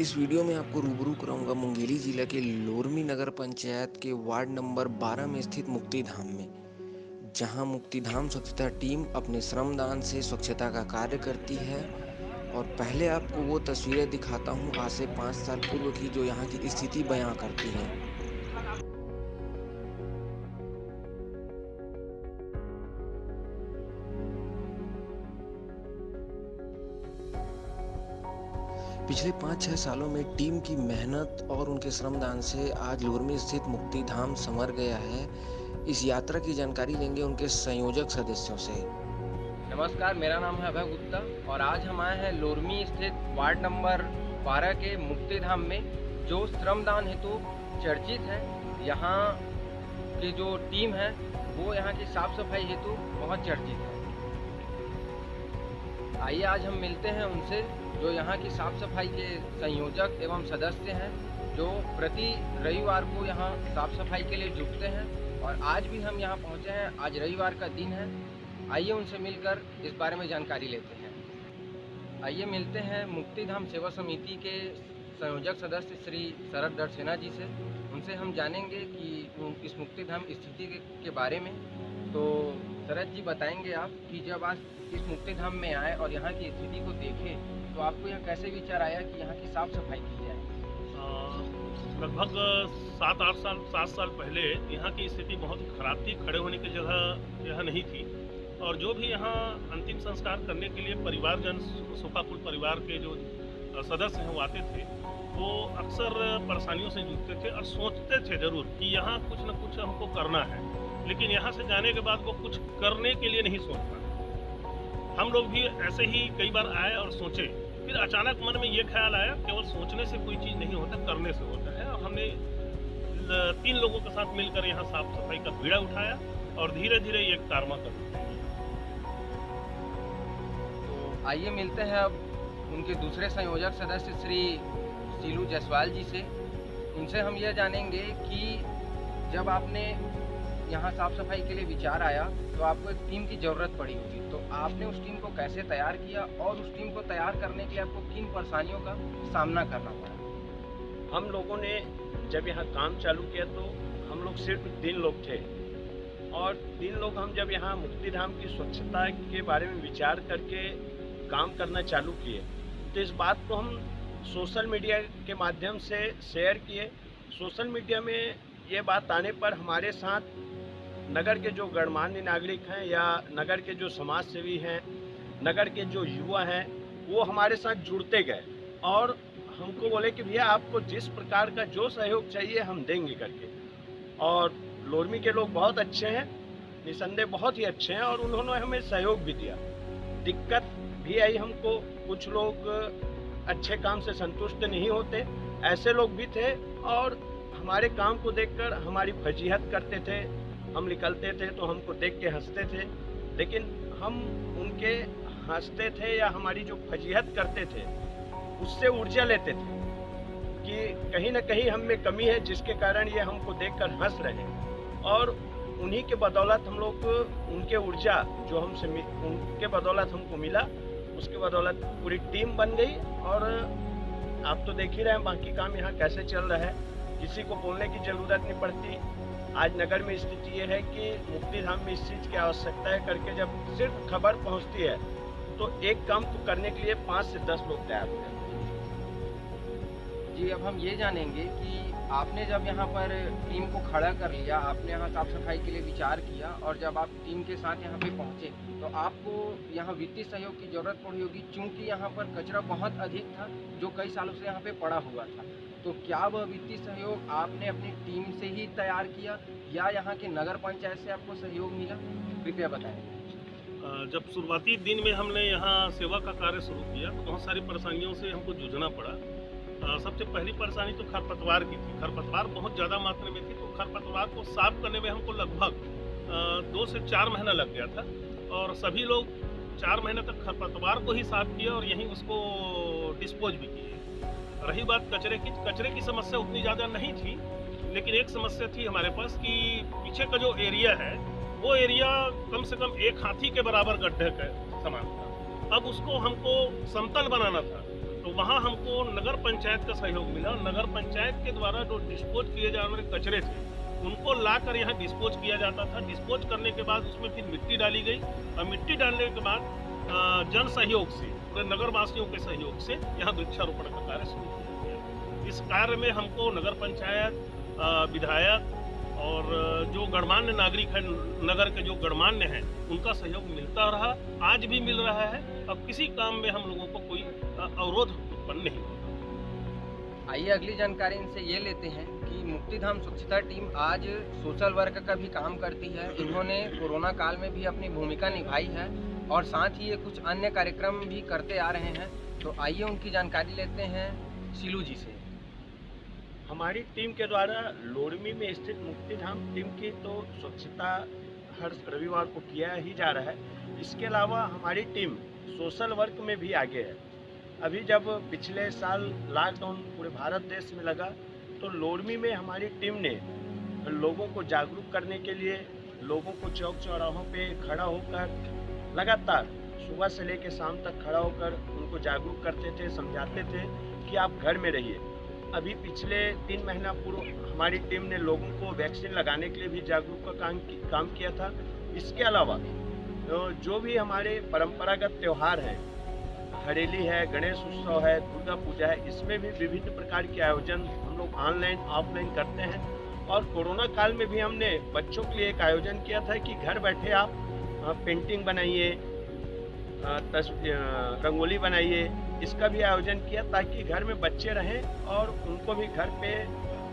इस वीडियो में आपको रूबरू कराऊंगा मुंगेली जिला के लोरमी नगर पंचायत के वार्ड नंबर 12 में स्थित मुक्तिधाम में, जहां मुक्तिधाम स्वच्छता टीम अपने श्रमदान से स्वच्छता का कार्य करती है। और पहले आपको वो तस्वीरें दिखाता हूं आज से 5 साल पूर्व की, जो यहाँ की स्थिति बयां करती हैं। पिछले 5-6 सालों में टीम की मेहनत और उनके श्रमदान से आज लोरमी स्थित मुक्तिधाम संवर गया है। इस यात्रा की जानकारी लेंगे उनके संयोजक सदस्यों से। नमस्कार, मेरा नाम है अभय गुप्ता और आज हम आए हैं लोरमी स्थित वार्ड नंबर 12 के मुक्तिधाम में, जो श्रमदान हेतु चर्चित है। यहाँ की जो टीम है वो यहाँ की साफ सफाई हेतु बहुत चर्चित है। आइए आज हम मिलते हैं उनसे, जो यहाँ की साफ सफाई के संयोजक एवं सदस्य हैं, जो प्रति रविवार को यहाँ साफ सफाई के लिए जुटते हैं। और आज भी हम यहाँ पहुँचे हैं, आज रविवार का दिन है। आइए उनसे मिलकर इस बारे में जानकारी लेते हैं। आइए मिलते हैं मुक्तिधाम सेवा समिति के संयोजक सदस्य श्री शरद दर्शना जी से। उनसे हम जानेंगे कि इस मुक्तिधाम स्थिति के बारे में। तो शरद जी, बताएंगे आप कि जब आज इस मुक्तिधाम में आए और यहाँ की स्थिति को देखें, तो आपको यहाँ कैसे विचार आया कि यहाँ की साफ सफाई की जाए? लगभग 7 साल पहले यहाँ की स्थिति बहुत ही खराब थी। खड़े होने की जगह यह नहीं थी। और जो भी यहाँ अंतिम संस्कार करने के लिए परिवारजन, सोफापुर परिवार के जो सदस्य हैं वो आते थे, वो अक्सर परेशानियों से जूझते थे और सोचते थे जरूर कि यहाँ कुछ न कुछ हमको करना है। लेकिन यहाँ से जाने के बाद वो कुछ करने के लिए नहीं सोचता। हम लोग भी ऐसे ही कई बार आए और सोचे, फिर अचानक मन में ये ख्याल आया, केवल सोचने से कोई चीज़ नहीं होता, करने से होता है। और हमने 3 लोगों के साथ मिलकर यहाँ साफ सफाई का बीड़ा उठाया और धीरे धीरे ये कारवा कर। तो आइए मिलते हैं अब उनके दूसरे संयोजक सदस्य श्री सीलू जायसवाल जी से। उनसे हम यह जानेंगे कि जब आपने यहाँ साफ सफाई के लिए विचार आया, तो आपको एक टीम की ज़रूरत पड़ी होगी। तो आपने उस टीम को कैसे तैयार किया और उस टीम को तैयार करने के लिए आपको किन परेशानियों का सामना करना पड़ा? हम लोगों ने जब यहाँ काम चालू किया तो हम लोग सिर्फ 3 लोग थे। और 3 लोग हम जब यहाँ मुक्तिधाम की स्वच्छता के बारे में विचार करके काम करना चालू किए, तो इस बात को हम सोशल मीडिया के माध्यम से शेयर किए। सोशल मीडिया में ये बात आने पर हमारे साथ नगर के जो गणमान्य नागरिक हैं या नगर के जो समाज सेवी हैं, नगर के जो युवा हैं, वो हमारे साथ जुड़ते गए और हमको बोले कि भैया आपको जिस प्रकार का जो सहयोग चाहिए हम देंगे करके। और लोरमी के लोग बहुत अच्छे हैं, निसंदेह बहुत ही अच्छे हैं, और उन्होंने हमें सहयोग भी दिया। दिक्कत भी आई हमको, कुछ लोग अच्छे काम से संतुष्ट नहीं होते, ऐसे लोग भी थे। और हमारे काम को देखकर हमारी फजीहत करते थे। हम निकलते थे तो हमको देख के हंसते थे, लेकिन हम उनके हंसते थे या हमारी जो फजीहत करते थे उससे ऊर्जा लेते थे कि कहीं ना कहीं हम में कमी है, जिसके कारण ये हमको देखकर हंस रहे। और उन्हीं के बदौलत हम लोग, उनके ऊर्जा जो हमसे उनके बदौलत हमको मिला, उसके बदौलत पूरी टीम बन गई। और आप तो देख ही रहे हैं बाकी काम यहाँ कैसे चल रहा है, किसी को बोलने की ज़रूरत नहीं पड़ती। आज नगर में स्थिति ये है कि मुक्तिधाम में इस चीज़ की आवश्यकता है करके जब सिर्फ खबर पहुंचती है, तो एक काम को करने के लिए 5 से 10 लोग तैयार हो जाते हैं। जी, अब हम ये जानेंगे कि आपने जब यहाँ पर टीम को खड़ा कर लिया, आपने यहाँ साफ सफाई के लिए विचार किया, और जब आप टीम के साथ यहाँ पे पहुँचे, तो आपको यहाँ वित्तीय सहयोग की ज़रूरत पड़ी होगी, क्योंकि यहाँ पर कचरा बहुत अधिक था जो कई सालों से यहाँ पे पड़ा हुआ था। तो क्या वह वित्तीय सहयोग आपने अपनी टीम से ही तैयार किया या यहाँ के नगर पंचायत से आपको सहयोग मिला? कृपया बताएं। जब शुरुआती दिन में हमने यहाँ सेवा का कार्य शुरू किया तो बहुत सारी परेशानियों से हमको जूझना पड़ा। सबसे पहली परेशानी तो खरपतवार की थी। खरपतवार बहुत ज़्यादा मात्रा में थी, तो खरपतवार को साफ करने में हमको लगभग 2 से 4 महीना लग गया था। और सभी लोग 4 महीने तक खरपतवार को ही साफ किया और यहीं उसको डिस्पोज भी किए। रही बात कचरे की समस्या उतनी ज़्यादा नहीं थी, लेकिन एक समस्या थी हमारे पास कि पीछे का जो एरिया है वो एरिया कम से कम 1 हाथी के बराबर गड्ढे का समान था। अब उसको हमको समतल बनाना था, तो वहाँ हमको नगर पंचायत का सहयोग मिला। नगर पंचायत के द्वारा जो डिस्पोज किए जाने वाले कचरे थे उनको लाकर यहाँ डिस्पोज किया जाता था। डिस्पोज करने के बाद उसमें फिर मिट्टी डाली गई और मिट्टी डालने के बाद जन सहयोग से, पूरे नगर वासियों के सहयोग से यहाँ वृक्षारोपण का कार्य शुरू किया गया। इस कार्य में हमको नगर पंचायत, विधायक और जो गणमान्य नागरिक हैं, नगर के जो गणमान्य हैं, उनका सहयोग मिलता रहा, आज भी मिल रहा है। अब किसी काम में हम लोगों को कोई अवरोध उत्पन्न नहीं होता। आइए अगली जानकारी इनसे ये लेते हैं कि मुक्तिधाम स्वच्छता टीम आज सोशल वर्क का भी काम करती है। इन्होंने कोरोना काल में भी अपनी भूमिका निभाई है और साथ ही ये कुछ अन्य कार्यक्रम भी करते आ रहे हैं। तो आइए उनकी जानकारी लेते हैं शीलू जी से। हमारी टीम के द्वारा लोरमी में स्थित मुक्तिधाम टीम की तो स्वच्छता हर रविवार को किया ही जा रहा है। इसके अलावा हमारी टीम सोशल वर्क में भी आगे है। अभी जब पिछले साल लॉकडाउन पूरे भारत देश में लगा तो लोरमी में हमारी टीम ने लोगों को जागरूक करने के लिए लोगों को चौक चौराहों पे खड़ा होकर लगातार सुबह से लेकर शाम तक खड़ा होकर उनको जागरूक करते थे, समझाते थे कि आप घर में रहिए। अभी पिछले 3 महीना पूर्व हमारी टीम ने लोगों को वैक्सीन लगाने के लिए भी जागरूक का काम किया था। इसके अलावा जो भी हमारे परंपरागत त्यौहार हैं, हरेली है, गणेश उत्सव है, दुर्गा पूजा है, इसमें भी विभिन्न प्रकार के आयोजन हम लोग ऑनलाइन ऑफलाइन करते हैं। और कोरोना काल में भी हमने बच्चों के लिए एक आयोजन किया था कि घर बैठे आप पेंटिंग बनाइए, रंगोली बनाइए, इसका भी आयोजन किया ताकि घर में बच्चे रहें और उनको भी घर पे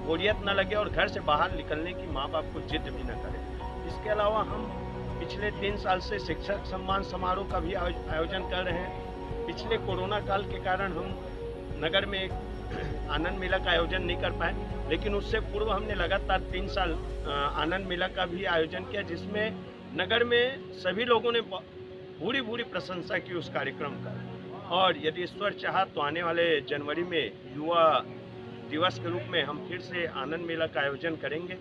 बोरियत न लगे और घर से बाहर निकलने की माँ बाप को जिद भी न करें। इसके अलावा हम पिछले 3 साल से शिक्षक सम्मान समारोह का भी आयोजन कर रहे हैं। पिछले कोरोना काल के कारण हम नगर में एक आनंद मेला का आयोजन नहीं कर पाए, लेकिन उससे पूर्व हमने लगातार 3 साल आनंद मेला का भी आयोजन किया, जिसमें नगर में सभी लोगों ने पूरी प्रशंसा की उस कार्यक्रम का। और यदि ईश्वर चाहा तो आने वाले जनवरी में युवा दिवस के रूप में हम फिर से आनंद मेला का आयोजन करेंगे।